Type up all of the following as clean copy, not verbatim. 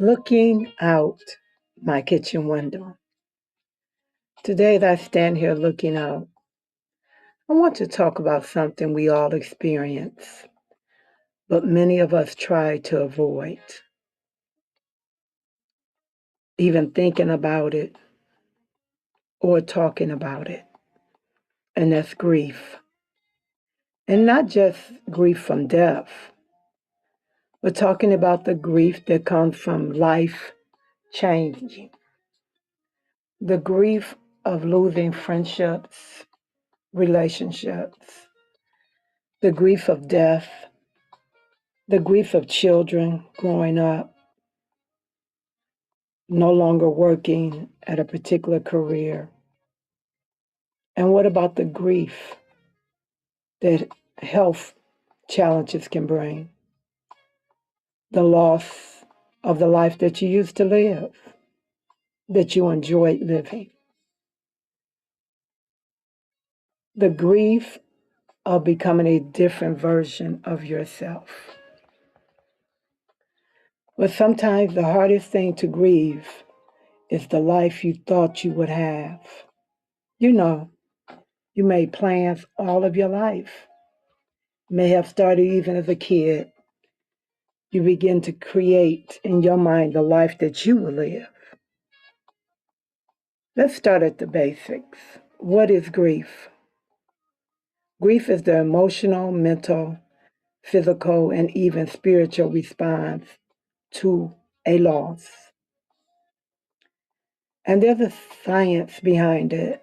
Looking out my kitchen window. Today, as I stand here looking out, I want to talk about something we all experience, but many of us try to avoid, even thinking about it or talking about it, and that's grief. And not just grief from death, but talking about the grief that comes from life changing, the grief of losing friendships, relationships, the grief of death, the grief of children growing up, no longer working at a particular career. And what about the grief that health challenges can bring? The loss of the life that you used to live, that you enjoyed living. The grief of becoming a different version of yourself. But sometimes the hardest thing to grieve is the life you thought you would have. You know, you made plans all of your life. May have started even as a kid. You begin to create in your mind the life that you will live. Let's start at the basics. What is grief? Grief is the emotional, mental, physical, and even spiritual response to a loss. And there's a science behind it.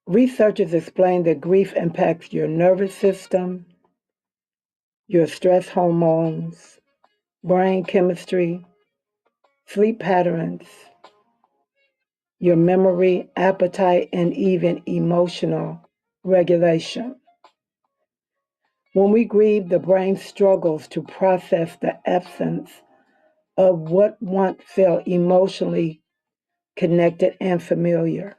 Researchers explain that grief impacts your nervous system, your stress hormones, brain chemistry, sleep patterns, your memory, appetite, and even emotional regulation. When we grieve, the brain struggles to process the absence of what once felt emotionally connected and familiar.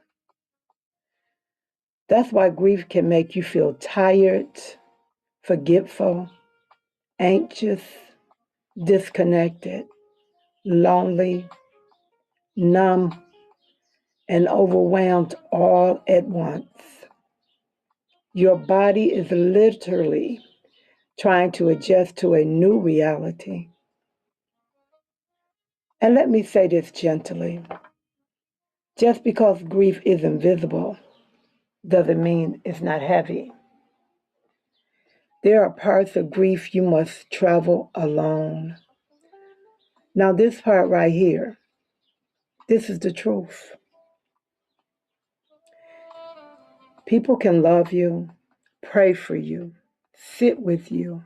That's why grief can make you feel tired, forgetful, anxious, disconnected, lonely, numb, and overwhelmed all at once. Your body is literally trying to adjust to a new reality. And let me say this gently. Just because grief is invisible doesn't mean it's not heavy. There are parts of grief you must travel alone. Now, this part right here, this is the truth. People can love you, pray for you, sit with you,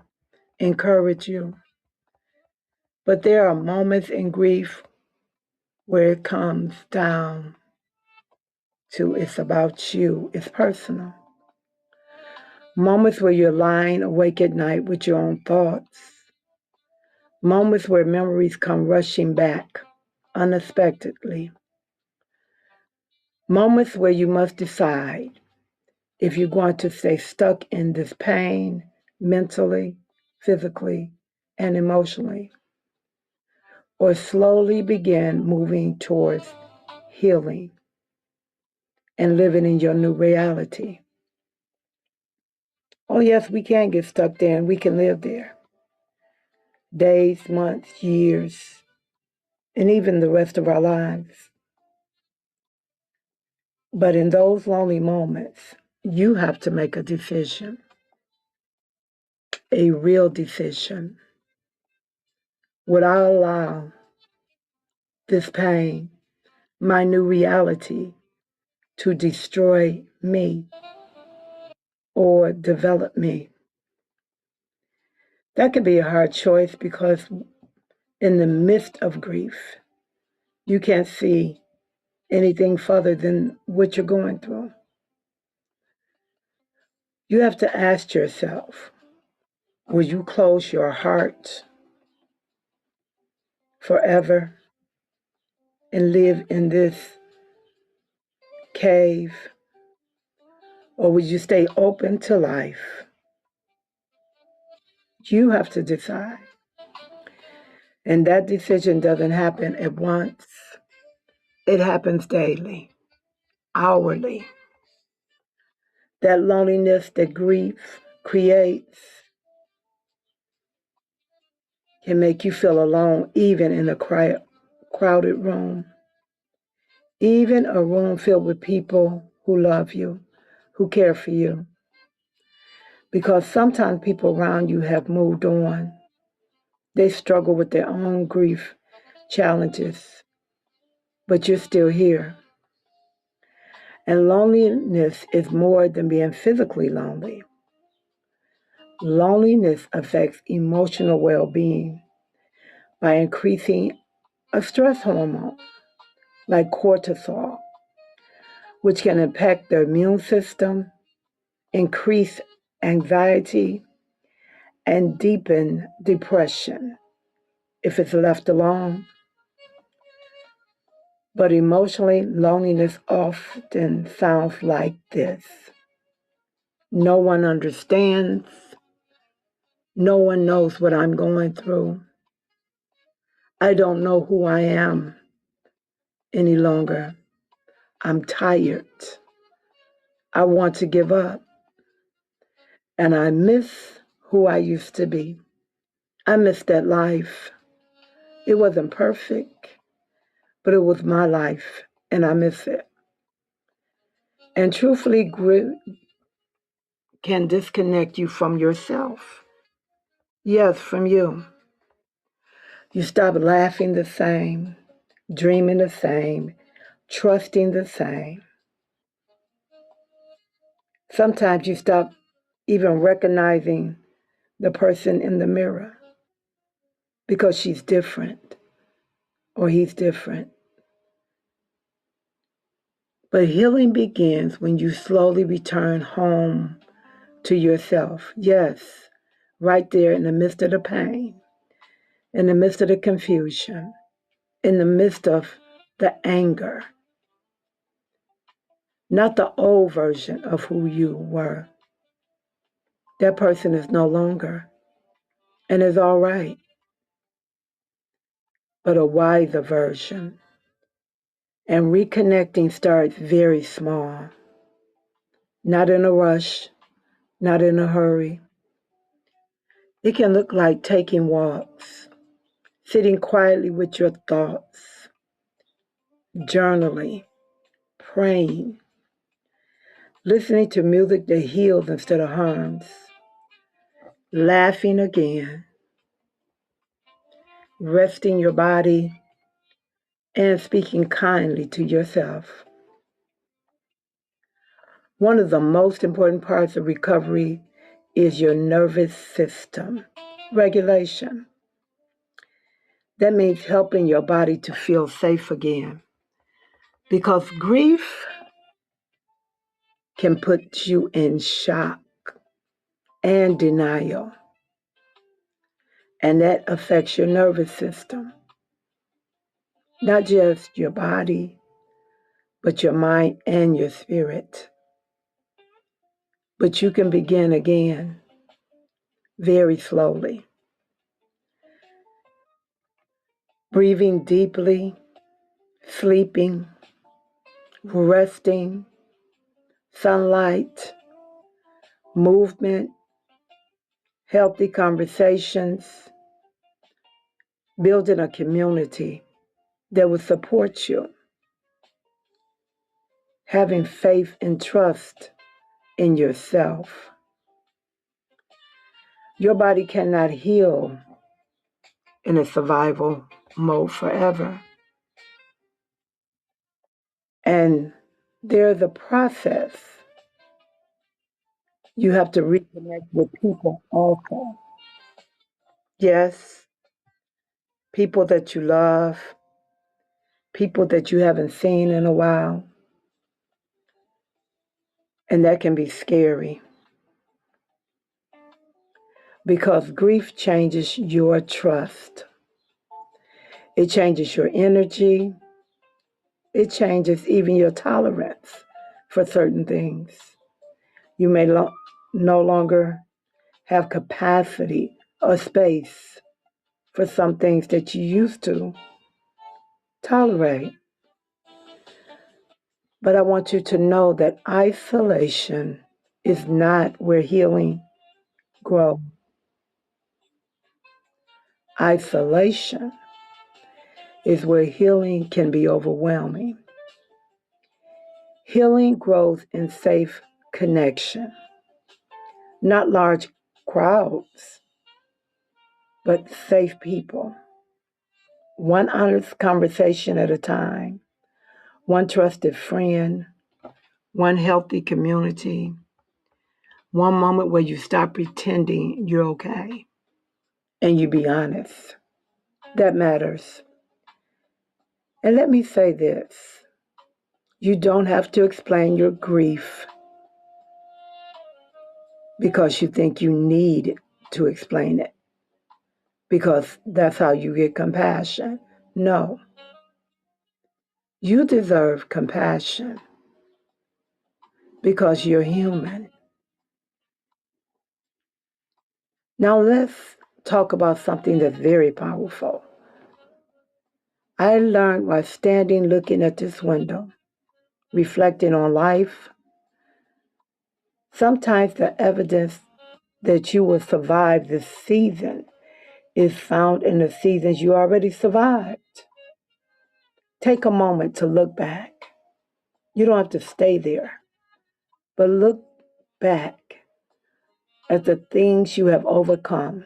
encourage you. But there are moments in grief where it comes down to it's about you, it's personal. Moments where you're lying awake at night with your own thoughts. Moments where memories come rushing back unexpectedly. Moments where you must decide if you're going to stay stuck in this pain mentally, physically, and emotionally, or slowly begin moving towards healing and living in your new reality. Oh, yes, we can get stuck there and we can live there. Days, months, years, and even the rest of our lives. But in those lonely moments, you have to make a decision, a real decision. Would I allow this pain, my new reality, to destroy me or develop me? That could be a hard choice because in the midst of grief, you can't see anything further than what you're going through. You have to ask yourself, will you close your heart forever and live in this cave? Or will you stay open to life? You have to decide. And that decision doesn't happen at once. It happens daily, hourly. That loneliness that grief creates can make you feel alone, even in a crowded room. Even a room filled with people who love you, who care for you. Because sometimes people around you have moved on. They struggle with their own grief challenges, but you're still here. And loneliness is more than being physically lonely. Loneliness affects emotional well being by increasing a stress hormone like cortisol, which can impact the immune system, increase anxiety, and deepen depression if it's left alone. But emotionally, loneliness often sounds like this: no one understands, no one knows what I'm going through, I don't know who I am any longer, I'm tired, I want to give up, and I miss who I used to be. I miss that life. It wasn't perfect, but it was my life, and I miss it. And truthfully, grief can disconnect you from yourself. Yes, from you. You stop laughing the same, dreaming the same, trusting the same. Sometimes you stop even recognizing the person in the mirror because she's different or he's different. But healing begins when you slowly return home to yourself. Yes, right there in the midst of the pain, in the midst of the confusion, in the midst of the anger. Not the old version of who you were. That person is no longer and is all right, but a wiser version. And reconnecting starts very small, not in a rush, not in a hurry. It can look like taking walks, sitting quietly with your thoughts, journaling, praying, listening to music that heals instead of harms, laughing again, resting your body, and speaking kindly to yourself. One of the most important parts of recovery is your nervous system regulation. That means helping your body to feel safe again. Because grief can put you in shock and denial, and that affects your nervous system, not just your body, but your mind and your spirit. But you can begin again very slowly, breathing deeply, sleeping, resting, sunlight, movement, healthy conversations, building a community that will support you, having faith and trust in yourself. Your body cannot heal in a survival mode forever. And there's a process. You have to reconnect with people also. Yes, people that you love, people that you haven't seen in a while. And that can be scary because grief changes your trust. It changes your energy. It changes even your tolerance for certain things. You may no longer have capacity or space for some things that you used to tolerate. But I want you to know that isolation is not where healing grows. Isolation is where healing can be overwhelming. Healing grows in safe connection, not large crowds, but safe people. One honest conversation at a time, one trusted friend, one healthy community, one moment where you stop pretending you're okay and you be honest. That matters. And let me say this, you don't have to explain your grief because you think you need to explain it, because that's how you get compassion. No, you deserve compassion because you're human. Now let's talk about something that's very powerful. I learned while standing looking at this window, reflecting on life, sometimes the evidence that you will survive this season is found in the seasons you already survived. Take a moment to look back. You don't have to stay there, but look back at the things you have overcome.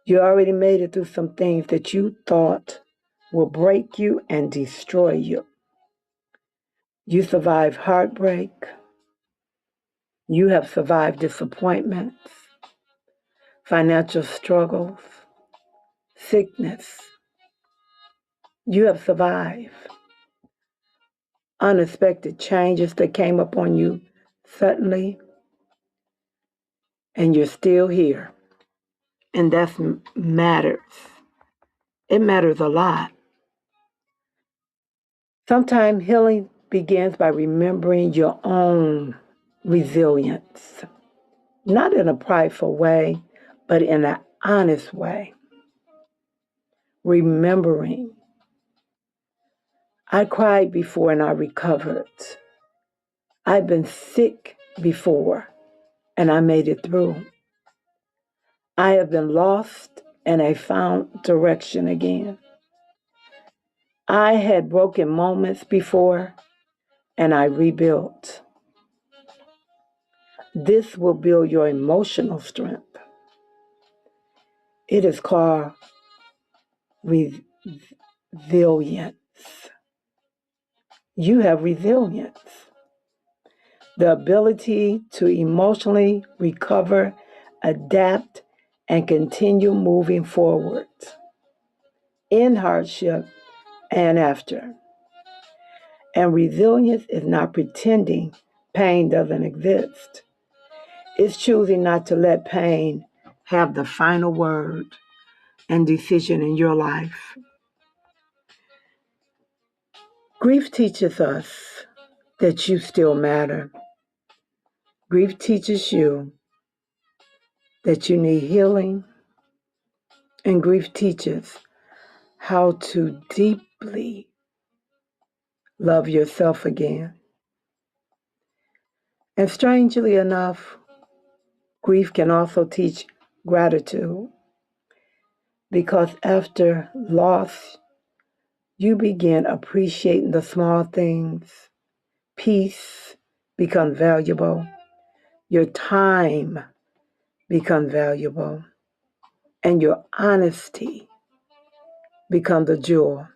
You already made it through some things that you thought will break you and destroy you. You survived heartbreak. You have survived disappointments, financial struggles, sickness. You have survived unexpected changes that came upon you suddenly, and you're still here. And that matters. It matters a lot. Sometimes healing begins by remembering your own resilience, not in a prideful way, but in an honest way. Remembering, I cried before and I recovered. I've been sick before and I made it through. I have been lost and I found direction again. I had broken moments before and I rebuilt. This will build your emotional strength. It is called resilience. You have resilience, the ability to emotionally recover, adapt, and continue moving forward in hardship and after. And resilience is not pretending pain doesn't exist. It's choosing not to let pain have the final word and decision in your life. Grief teaches us that you still matter. Grief teaches you that you need healing, and grief teaches how to deeply love yourself again. And strangely enough, grief can also teach gratitude because after loss, you begin appreciating the small things. Peace becomes valuable. Your time becomes valuable. And your honesty becomes a jewel.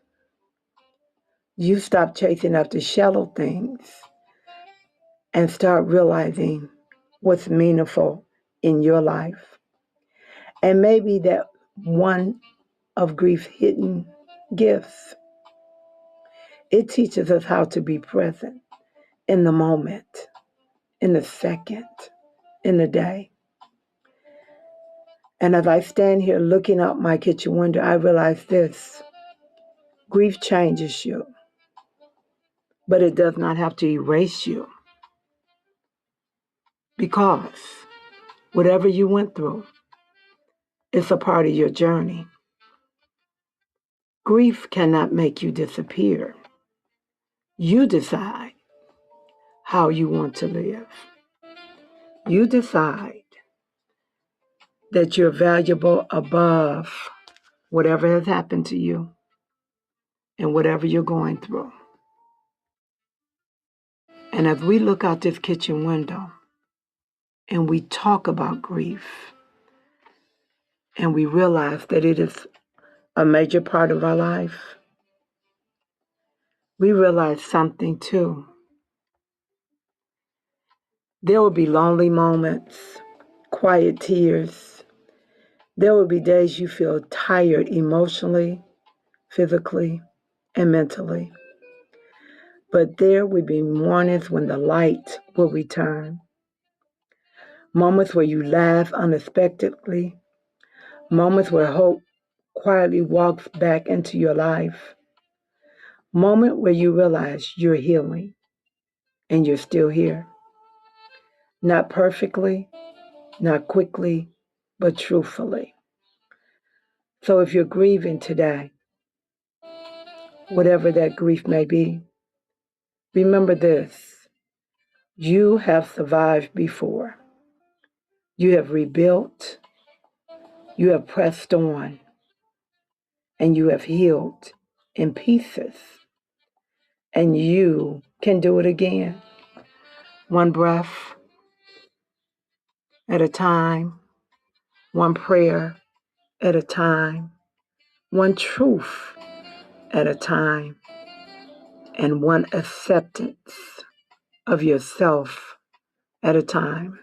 You stop chasing after shallow things and start realizing what's meaningful in your life. And maybe that one of grief's hidden gifts. It teaches us how to be present in the moment, in the second, in the day. And as I stand here looking out my kitchen window, I realize this. Grief changes you, but it does not have to erase you. Because whatever you went through, It's a part of your journey. Grief cannot make you disappear. You decide how you want to live. You decide that you're valuable above whatever has happened to you and whatever you're going through. And as we look out this kitchen window and we talk about grief and we realize that it is a major part of our life, we realize something too. There will be lonely moments, quiet tears. There will be days you feel tired emotionally, physically, and mentally. But there will be mornings when the light will return. Moments where you laugh unexpectedly. Moments where hope quietly walks back into your life. Moment where you realize you're healing and you're still here. Not perfectly, not quickly, but truthfully. So if you're grieving today, whatever that grief may be, remember this. You have survived before. You have rebuilt. You have pressed on. And you have healed in pieces. And you can do it again. One breath at a time. One prayer at a time. One truth at a time. And one acceptance of yourself at a time.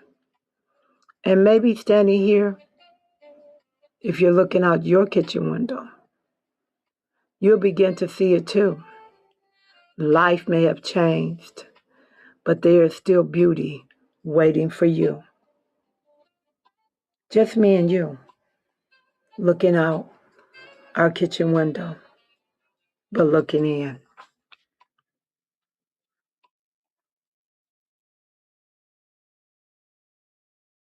And maybe standing here, if you're looking out your kitchen window, you'll begin to see it too. Life may have changed, but there is still beauty waiting for you. Just me and you, looking out our kitchen window, but looking in.